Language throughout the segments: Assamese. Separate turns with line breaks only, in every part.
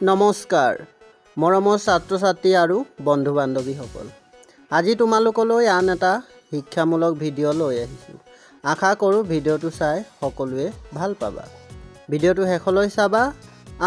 নমস্কাৰ মৰমৰ ছাত্ৰ ছাত্ৰী আৰু বন্ধু বান্ধৱীসকল আজি তোমালোকলৈ আন এটা শিক্ষামূলক ভিডিঅ' লৈ আহিছোঁ আশা কৰোঁ ভিডিঅ'টো চাই সকলোৱে ভাল পাবা ভিডিঅ'টো শেষলৈ চাবা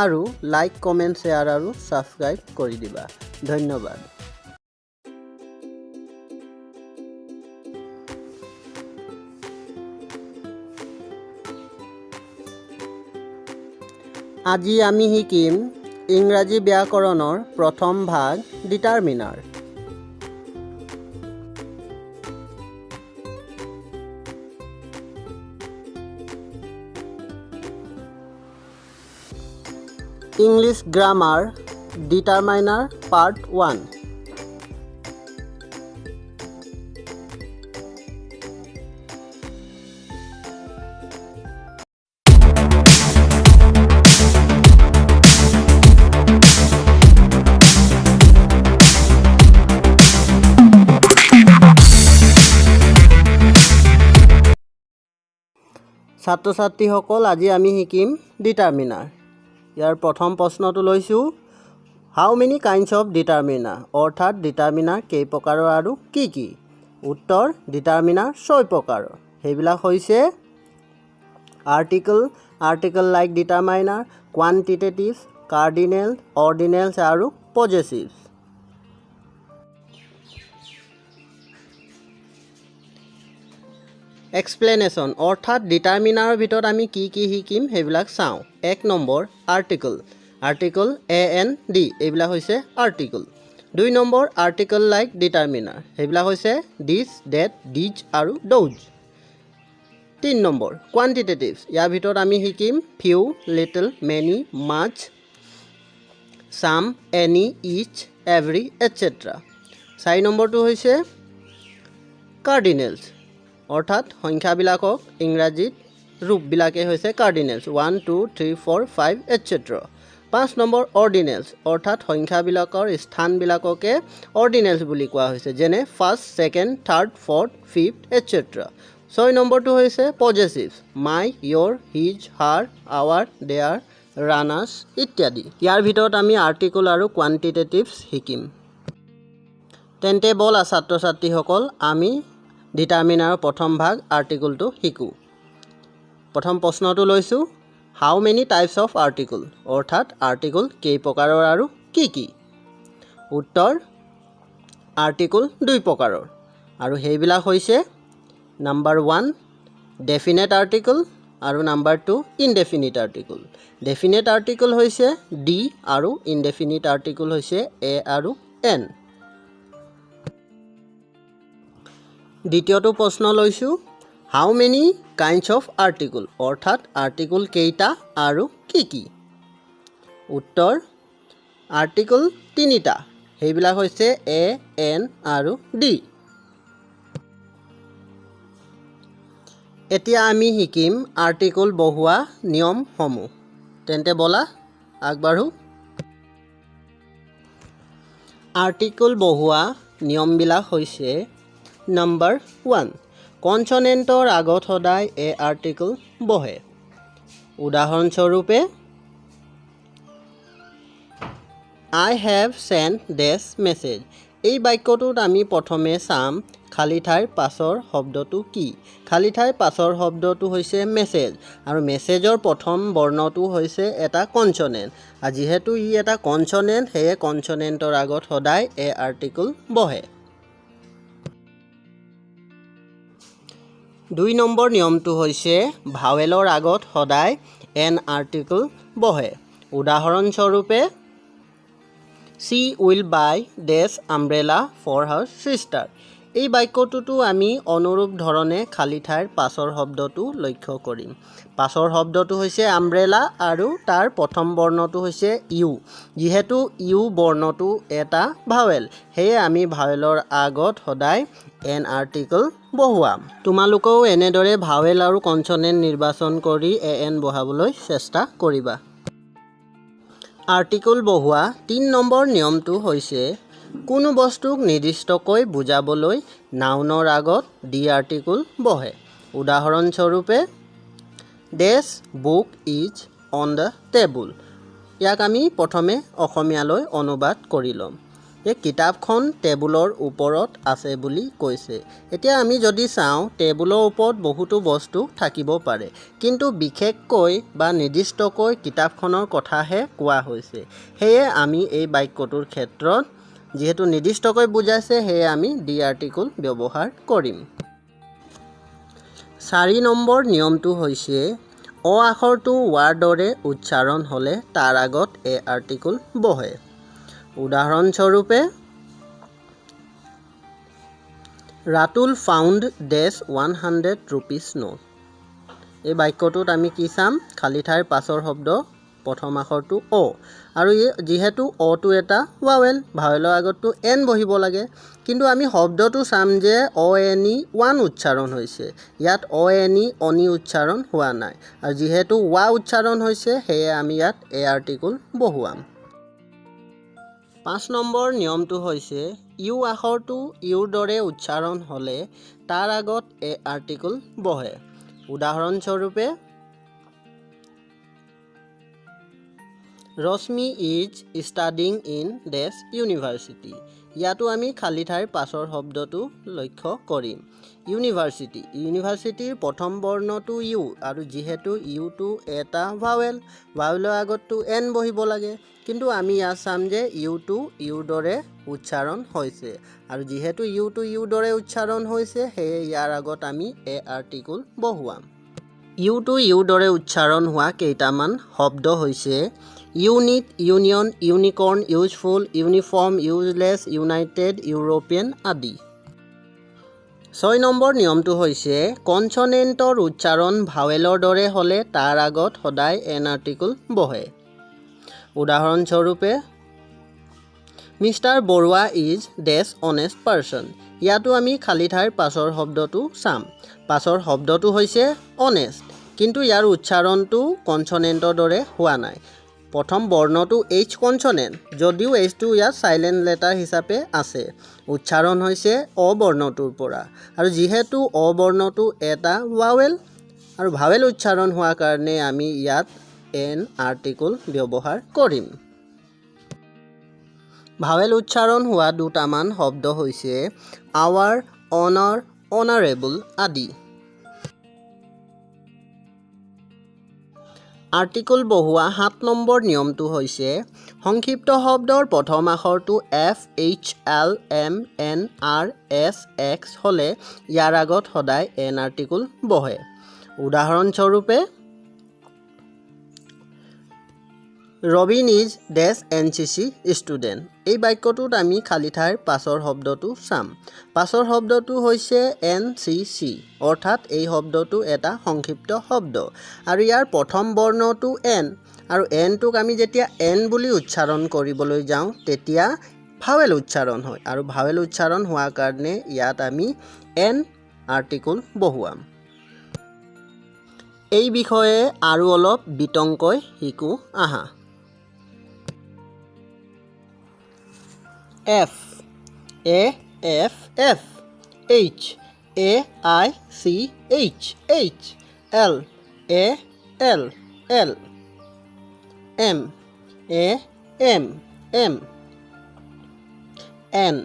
আৰু লাইক কমেন্ট শ্বেয়াৰ আৰু সাবস্ক্ৰাইব কৰি দিবা ধন্যবাদ আজি আমি শিকিম ইংৰাজী ব্যাকৰণৰ প্ৰথম ভাগ determiner English grammar determiner part 1 ছাত্ৰ ছাত্ৰীসকল আজি আমি শিকিম ডিটাৰমিনাৰ ইয়াৰ প্ৰথম প্ৰশ্নটো লৈছো হাউ মেনি কাইণ্ডছ অফ ডিটাৰমিনাৰ অৰ্থাৎ ডিটাৰমিনাৰ কেই প্ৰকাৰৰ আৰু কি কি উত্তৰ ডিটাৰমিনাৰ 6 প্ৰকাৰৰ সেইবিলাক হৈছে article like determiner quantitative cardinal ordinals আৰু পজেছিভ এক্সপ্লেনেশ্যন অৰ্থাৎ ডিটাৰমিনাৰৰ ভিতৰত আমি কি কি শিকিম সেইবিলাক চাওঁ 1 নম্বৰ আৰ্টিকল AND এইবিলাক হৈছে article 2 number article like determiner সেইবিলাক হৈছে দিছ ডেট ডিজ আৰু ডজ 3 নম্বৰ কোৱান্টিটেটিভ ইয়াৰ ভিতৰত আমি শিকিম ফিউ লিটল মেনি মাছ সাম এনি ইচ এভৰি এটচেট্ৰা 4 নম্বৰটো হৈছে কাৰ্ডিনেলছ অৰ্থাৎ সংখ্যাবিলাকক ইংৰাজীত ৰূপবিলাকে হৈছে কাৰ্ডিনেলছ 1 2 3 4 5 এটচেট্ৰা 5 নম্বৰ অৰ্ডিনেলছ অৰ্থাৎ সংখ্যাবিলাকৰ স্থানবিলাককে অৰ্ডিনেলছ বুলি কোৱা হৈছে যেনে first second third fourth fifth etcetera 6 নম্বৰটো হৈছে possessive my your his her our their ৰানাৰ্ছ ইত্যাদি ইয়াৰ ভিতৰত আমি আৰ্টিকল আৰু কোৱান্টিটেটিভছ শিকিম তেন্তে বলা ছাত্ৰ ছাত্ৰীসকল আমি ডিটাৰমিনাৰৰ প্ৰথম ভাগ আৰ্টিকলটো শিকো প্ৰথম প্ৰশ্নটো লৈছো হাউ মেনি টাইপছ অফ আৰ্টিকল অৰ্থাৎ আৰ্টিকল কেই প্ৰকাৰৰ আৰু কি কি উত্তৰ আৰ্টিকল 2 প্ৰকাৰৰ আৰু সেইবিলাক হৈছে নাম্বাৰ 1 ডেফিনেট আৰ্টিকল আৰু number 2 indefinite article definite article হৈছে ডি আৰু ইনডেফিনিট আৰ্টিকল হৈছে এ আৰু এন দ্বিতীয়টো প্ৰশ্ন লৈছো হাউ মেনি কাইণ্ডছ অফ আৰ্টিকল অৰ্থাৎ আৰ্টিকল কেইটা আৰু কি কি উত্তৰ আৰ্টিকল 3টা সেইবিলাক হৈছে এ এন আৰু ডি এতিয়া আমি শিকিম আৰ্টিকল বহুৱা নিয়মসমূহ তেন্তে বলা আগবাঢ়ো আৰ্টিকল বহুৱা নিয়মবিলাক হৈছে Number 1 কনসনেন্টৰ আগত সদায় এ আৰ্টিকল বহে উদাহৰণস্বৰূপে I have sent this message এই বাক্যটোত আমি প্ৰথমে চাম খালি ঠাইৰ পাছৰ শব্দটো কি খালি ঠাইৰ পাছৰ শব্দটো হৈছে মেছেজ আৰু মেছেজৰ প্ৰথম বৰ্ণটো হৈছে এটা কনসনেন্ট আৰু যেহেতু ই এটা কনসনেন্ট হেয়ে কনসনেন্টৰ আগত সদায় এ আৰ্টিকল বহে 2 নম্বৰ নিয়মটো হৈছে ভাৱেলৰ আগত সদায় এন আৰ্টিকল বহে উদাহৰণস্বৰূপে she will buy this umbrella for her sister এই বাক্যটোতো আমি অনুৰূপ ধৰণে খালি ঠাইৰ পাছৰ শব্দটো লক্ষ্য কৰিম পাছৰ শব্দটো হৈছে আমব্ৰেলা আৰু তাৰ প্ৰথম বৰ্ণটো হৈছে ইউ যেহেতু ইউ বৰ্ণটো এটা ভাৱেল হেয়ে আমি ভাৱেলৰ আগত সদায় এন আৰ্টিকল বহুৱাম তোমালোকেও এনেদৰে ভাৱেল আৰু কনসনেন্ট নিৰ্বাচন কৰি এ এন বহাবলৈ চেষ্টা কৰিবা আৰ্টিকল বহুৱা 3 নম্বৰ নিয়মটো হৈছে কোনো বস্তুক নিৰ্দিষ্টকৈ বুজাবলৈ নাউনৰ আগত ডি আৰ্টিকল বহে উদাহৰণস্বৰূপে This book is on the table ইয়াক আমি প্ৰথমে অসমীয়ালৈ অনুবাদ কৰি ল'ম। এই কিতাপখন টেবুলৰ ওপৰত আছে বুলি কৈছে। এতিয়া আমি যদি চাওঁ টেবুলৰ ওপৰত বহুতো বস্তু থাকিব পাৰে, কিন্তু বিশেষকৈ বা নিৰ্দিষ্টকৈ কিতাপখনৰ কথাহে কোৱা হৈছে। সেয়ে আমি এই বাক্যটোৰ ক্ষেত্ৰত যিহেতু নিৰ্দিষ্টকৈ বুজাইছে সেয়ে আমি ডি আৰ্টিকল ব্যৱহাৰ কৰিম। 4 নম্বৰ নিয়মটো হৈছে অ আখৰটো ৱাৰ দৰে উচ্চাৰণ হ'লে তাৰ আগত এ আৰ্টিকল বহে। উদাহৰণস্বৰূপে ৰাতুল ফাউণ্ড ডেছ 100 rupees নোট। এই বাক্যটোত আমি কি চাম? খালী ঠাইৰ পাছৰ শব্দ প্ৰথম আখৰটো অ, আৰু যিহেতু অটো এটা ভাৱেল, ভাৱেলৰ আগতটো এন বহিব লাগে, কিন্তু আমি শব্দটো চাম যে অ এনি ওৱান উচ্চাৰণ হৈছে। ইয়াত অ এনি অনি উচ্চাৰণ হোৱা নাই, আৰু যিহেতু ৱা উচ্চাৰণ হৈছে সেয়ে আমি ইয়াত এ আৰ্টিকল বহুৱাম। 5 নম্বৰ নিয়মটো হৈছে ইউ আখৰটো ইউৰ দৰে উচ্চাৰণ হ'লে তাৰ আগত এ আৰ্টিকল বহে। উদাহৰণস্বৰূপে Rashmi is studying in the university. ইয়াতো আমি খালী ঠাইৰ পাছৰ শব্দটো লক্ষ্য কৰিম। ইউনিভাৰ্চিটি, ইউনিভাৰ্চিটিৰ প্ৰথম বৰ্ণটো ইউ, আৰু যিহেতু ইউটো এটা ভাৱেল, ভাৱেলৰ আগতটো এন বহিব লাগে, কিন্তু আমি ইয়াত চাম যে ইউটো ইউৰ দৰে উচ্চাৰণ হৈছে, আৰু যিহেতু ইউটো ইউৰ দৰে উচ্চাৰণ হৈছে সেয়ে ইয়াৰ আগত আমি এ আৰ্টিকল বহুৱাম। ইউটো ইউৰ দৰে উচ্চাৰণ হোৱা কেইটামান শব্দ হৈছে unit, union, unicorn, useful, uniform, useless, United, European আদি। 6 নম্বৰ নিয়মটো হৈছে কনছনেণ্টৰ উচ্চাৰণ ভাৱেলৰ দৰে হ'লে তাৰ আগত সদায় এন আৰ্টিকল বহে। উদাহৰণস্বৰূপে mister Barua is dash honest person. ইয়াতো আমি খালী ঠাইৰ পাছৰ শব্দটো চাম। পাছৰ শব্দটো হৈছে অনেষ্ট, কিন্তু ইয়াৰ উচ্চাৰণটো কনছনেণ্টৰ দৰে হোৱা নাই। প্ৰথম বৰ্ণটো এইচ কনছনেণ্ট, যদিও এইচটো ইয়াত চাইলেণ্ট লেটাৰ হিচাপে আছে। উচ্চাৰণ হৈছে অ বৰ্ণটোৰ পৰা, আৰু যিহেতু অ বৰ্ণটো এটা ভাৱেল, আৰু ভাৱেল উচ্চাৰণ হোৱাৰ কাৰণে আমি ইয়াত এন আৰ্টিকল ব্যৱহাৰ কৰিম। ভাৱেল উচ্চাৰণ হোৱা দুটামান শব্দ হৈছে আৱাৰ, অনাৰ, অনাৰেবল আদি। আৰ্টিকল বহুৱা 7 নম্বৰ নিয়মটো হৈছে সংক্ষিপ্ত শব্দৰ প্ৰথম আখৰটো F, H, L, M, N, R, S, X হ'লে ইয়াৰ আগত সদায় এন আৰ্টিকল বহে। উদাহৰণস্বৰূপে Robin is dash NCC student. এই বাক্যটোত আমি খালী ঠাইৰ পাছৰ শব্দটো চাম। পাছৰ শব্দটো হৈছে NCC, অৰ্থাৎ এই শব্দটো এটা সংক্ষিপ্ত শব্দ, আৰু ইয়াৰ প্ৰথম বৰ্ণটো এন, আৰু এনটোক আমি যেতিয়া এন বুলি উচ্চাৰণ কৰিবলৈ যাওঁ তেতিয়া ভাৱেল উচ্চাৰণ হয়, আৰু ভাৱেল উচ্চাৰণ হোৱাৰ কাৰণে ইয়াত আমি এন আৰ্টিকল বহুৱাম। এই বিষয়ে আৰু অলপ বিতংকৈ শিকো আহা। F, A F F, H, A I C H H, L, A L L, M, A M M, N,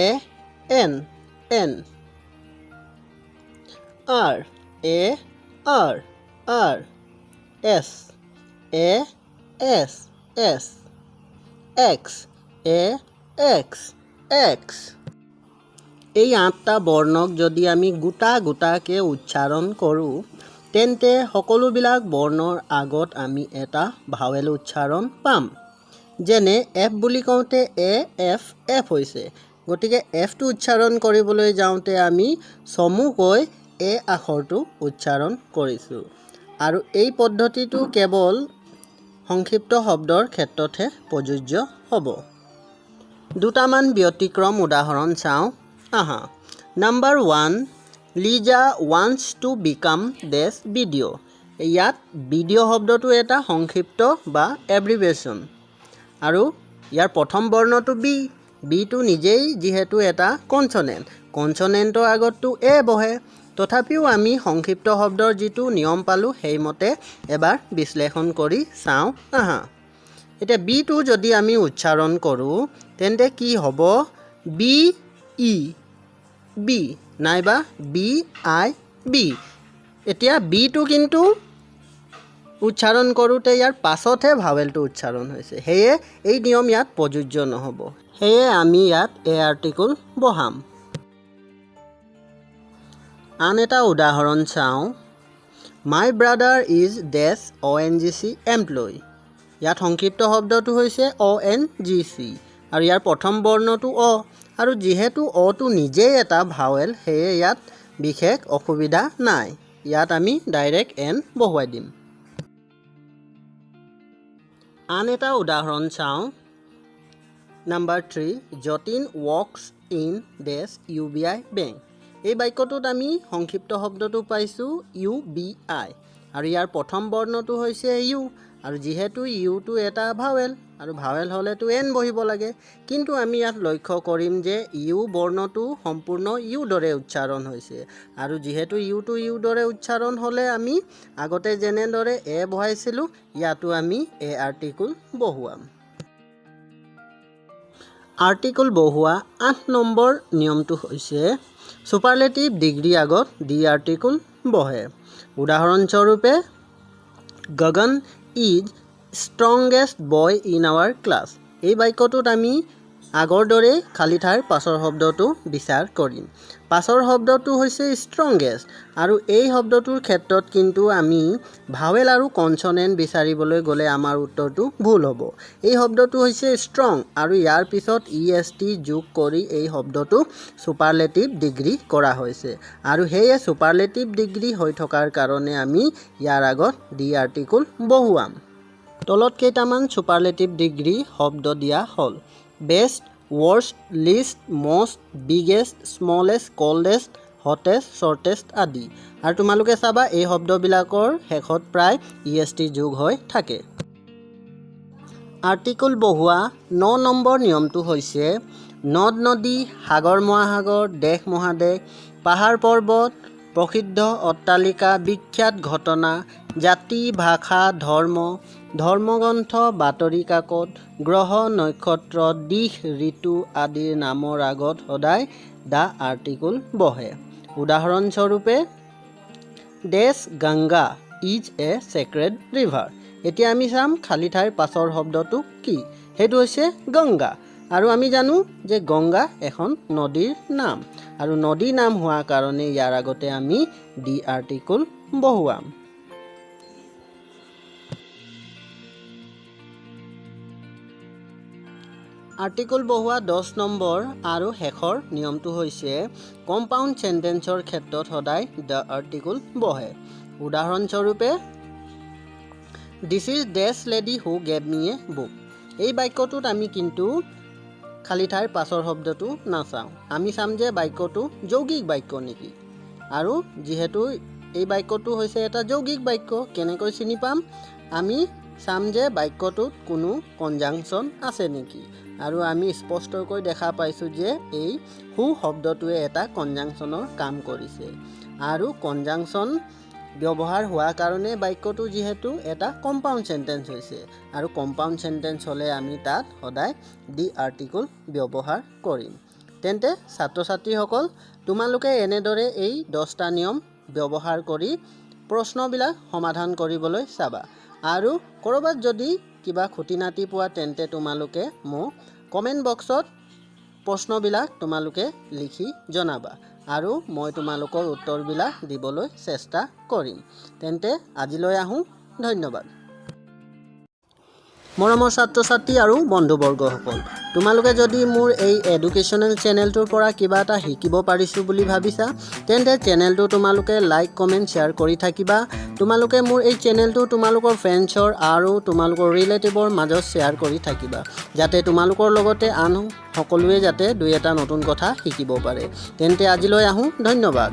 A N N, R, A R R, S, A S S, X, A X X. এই 8টা বৰ্ণক যদি আমি গোটা গোটাকৈ উচ্চাৰণ কৰোঁ তেন্তে সকলোবিলাক বৰ্ণৰ আগত আমি এটা ভাৱেল উচ্চাৰণ পাম। যেনে এফ বুলি কওঁতে এ এফ এফ হৈছে, গতিকে এফটো উচ্চাৰণ কৰিবলৈ যাওঁতে আমি চমুকৈ এ আখৰটো উচ্চাৰণ কৰিছোঁ, আৰু এই পদ্ধতিটো কেৱল সংক্ষিপ্ত শব্দৰ ক্ষেত্ৰতহে প্ৰযোজ্য হ'ব। দুটামান ব্যতিক্ৰম উদাহৰণ চাওঁ আহা। Number 1, Lisa wants to become dash video'. ইয়াত ভিডিঅ' শব্দটো এটা সংক্ষিপ্ত বা এব্ৰিভিয়েশ্যন, আৰু ইয়াৰ প্ৰথম বৰ্ণটো বি, বিটো নিজেই যিহেতু এটা কনছনেণ্ট, কনছনেণ্টৰ আগতটো এ বহে, তথাপিও আমি সংক্ষিপ্ত শব্দৰ যিটো নিয়ম পালোঁ সেইমতে এবাৰ বিশ্লেষণ কৰি চাওঁ আহা। এতিয়া বিটো যদি আমি উচ্চাৰণ কৰোঁ তেন্তে কি হ'ব বি ই বি নাইবা বি আই বি এতিয়া বিটো কিন্তু উচ্চাৰণ কৰোঁতে ইয়াৰ পাছতহে ভাৱেলটো উচ্চাৰণ হৈছে সেয়ে এই নিয়ম ইয়াত প্ৰযোজ্য নহ'ব সেয়ে আমি ইয়াত এ আৰ্টিকল বহাম আন এটা উদাহৰণ চাওঁ my brother is the ONGC employee ইয়াত সংক্ষিপ্ত শব্দটো হৈছে ONGC আৰু ইয়াৰ প্ৰথম বৰ্ণটো অ আৰু যিহেতু অটো নিজেই এটা ভাৱেল সেয়ে ইয়াত বিশেষ অসুবিধা নাই ইয়াত আমি ডাইৰেক্ট এন বহুৱাই দিম আন এটা উদাহৰণ চাওঁ number 3 Jatin works in dash UBI bank এই বাক্যটোত আমি সংক্ষিপ্ত শব্দটো পাইছোঁ UBI আৰু ইয়াৰ প্ৰথম বৰ্ণটো হৈছে ইউ আৰু যিহেতু ইউটো এটা ভাৱেল আৰু ভাৱেল হ'লেতো এন বহিব লাগে কিন্তু আমি ইয়াত লক্ষ্য কৰিম যে ইউ বৰ্ণটো সম্পূৰ্ণ ইউ দৰে উচ্চাৰণ হৈছে আৰু যিহেতু ইউটো ইউ দৰে উচ্চাৰণ হ'লে আমি আগতে যেনেদৰে এ বহাইছিলোঁ ইয়াতো আমি এ আৰ্টিকল বহুৱাম আৰ্টিকল বহুৱা 8 নম্বৰ নিয়মটো হৈছে সুপাৰলেটিভ ডিগ্ৰী আগত ডি আৰ্টিকল বহে উদাহৰণস্বৰূপে Gagan is strongest boy in our class এই বাক্যটোত আমি আগৰ দৰে খালী ঠাইৰ পাছৰ শব্দটো বিচাৰ কৰিম পাছৰ শব্দটো হৈছে ষ্ট্ৰংগেষ্ট আৰু এই শব্দটোৰ ক্ষেত্ৰত কিন্তু আমি ভাৱেল আৰু কনছনেণ্ট বিচাৰিবলৈ গ'লে আমাৰ উত্তৰটো ভুল হ'ব এই শব্দটো হৈছে ষ্ট্ৰং আৰু ইয়াৰ পিছত EST যোগ কৰি এই শব্দটো সুপাৰলেটিভ ডিগ্ৰী কৰা হৈছে আৰু সেয়ে সুপাৰলেটিভ ডিগ্ৰী হৈ থকাৰ কাৰণে আমি ইয়াৰ আগত ডি আৰ্টিকল বহুৱাম তলত কেইটামান সুপাৰলেটিভ ডিগ্ৰী শব্দ দিয়া হ'ল best worst least most biggest smallest coldest hottest shortest আদি আৰু তোমালোকে চাবা এই শব্দবিলাকৰ শেষত প্ৰায় EST যোগ হৈ থাকে আৰ্টিকল বহুৱা 9 নম্বৰ নিয়মটো হৈছে নদ নদী সাগৰ মহাসাগৰ দেশ মহাদেশ পাহাৰ পৰ্বত প্ৰসিদ্ধ অট্টালিকা বিখ্যাত ঘটনা জাতি ভাষা ধৰ্মগ্ৰন্থ বাতৰি কাকত গ্ৰহ নক্ষত্ৰ দিশ ঋতু আদিৰ নামৰ আগত সদায় দা আৰ্টিকল বহে উদাহৰণস্বৰূপে the Ganga is a sacred river এতিয়া আমি চাম খালী ঠাইৰ পাছৰ শব্দটো কি সেইটো হৈছে গংগা আৰু আমি জানো যে গংগা এখন নদীৰ নাম আৰু নদীৰ নাম হোৱাৰ কাৰণে ইয়াৰ আগতে আমি ডি আৰ্টিকল বহুৱাম আৰ্টিকল বহুৱা 10 নম্বৰ আৰু শেষৰ নিয়মটো হৈছে কম্পাউণ্ড সেন্টেন্সৰ ক্ষেত্ৰত সদায় দ্য আৰ্টিকল বহে উদাহৰণস্বৰূপে this is dash lady who gave me a book এই বাক্যটোত আমি কিন্তু খালী ঠাইৰ পাছৰ শব্দটো নাচাওঁ আমি চাম যে বাক্যটো যৌগিক বাক্য নেকি আৰু যিহেতু এই বাক্যটো হৈছে এটা যৌগিক বাক্য কেনেকৈ চিনি পাম আমি চাম যে বাক্যটোত কোনো কনজাংচন আছে নেকি আৰু আমি স্পষ্টকৈ দেখা পাইছোঁ যে এই হু শব্দটোৱে এটা কনজাংচনৰ কাম কৰিছে আৰু কনজাংচন ব্যৱহাৰ হোৱাৰ কাৰণে বাক্যটো যিহেতু এটা কম্পাউণ্ড সেন্টেন্স হৈছে আৰু কম্পাউণ্ড সেন্টেন্স হ'লে আমি তাত সদায় ডি আৰ্টিকল ব্যৱহাৰ কৰিম তেন্তে ছাত্ৰ ছাত্ৰীসকল তোমালোকে এনেদৰে এই 10টা নিয়ম ব্যৱহাৰ কৰি প্ৰশ্নবিলাক সমাধান কৰিবলৈ চাবা আৰু কৰবাত যদি কিবা খুটি নাতি পোৱা তেন্তে তোমালোকে মোক কমেন্ট বক্সত প্ৰশ্নবিলাক তোমালোকে লিখি জনাবা আৰু মই তোমালোকৰ উত্তৰবিলাক দিবলৈ চেষ্টা কৰিম তেন্তে আজিলৈ আহোঁ ধন্যবাদ মৰমৰ ছাত্ৰ ছাত্ৰী আৰু বন্ধুবৰ্গসকল তোমালোকে যদি মোৰ এই এডুকেশ্যনেল চেনেলটোৰ পৰা কিবা এটা শিকিব পাৰিছোঁ বুলি ভাবিছা তেন্তে চেনেলটো তোমালোকে লাইক কমেণ্ট শ্বেয়াৰ কৰি থাকিবা তোমালোকে মোৰ এই চেনেলটো তোমালোকৰ ফ্ৰেণ্ডছৰ আৰু তোমালোকৰ ৰিলেটিভৰ মাজত শ্বেয়াৰ কৰি থাকিবা যাতে তোমালোকৰ লগতে আন সকলোৱে যাতে দুই এটা নতুন কথা শিকিব পাৰে তেন্তে আজিলৈ আহোঁ ধন্যবাদ